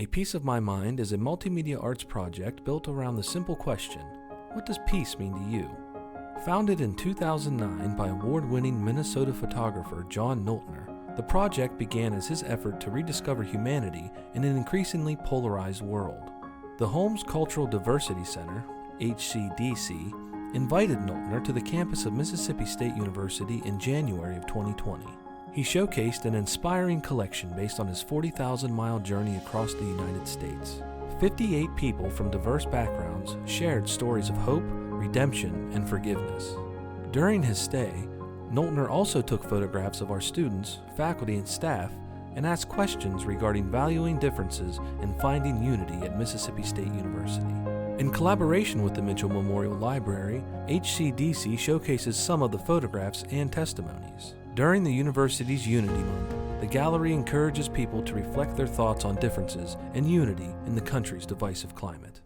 A Piece of My Mind is a multimedia arts project built around the simple question, what does peace mean to you? Founded in 2009 by award-winning Minnesota photographer John Noltner, the project began as his effort to rediscover humanity in an increasingly polarized world. The Holmes Cultural Diversity Center, HCDC, invited Noltner to the campus of Mississippi State University in January of 2020. He showcased an inspiring collection based on his 40,000-mile journey across the United States. 58 people from diverse backgrounds shared stories of hope, redemption, and forgiveness. During his stay, Noltner also took photographs of our students, faculty, and staff and asked questions regarding valuing differences and finding unity at Mississippi State University. In collaboration with the Mitchell Memorial Library, HCDC showcases some of the photographs and testimonies. During the university's Unity Month, the gallery encourages people to reflect their thoughts on differences and unity in the country's divisive climate.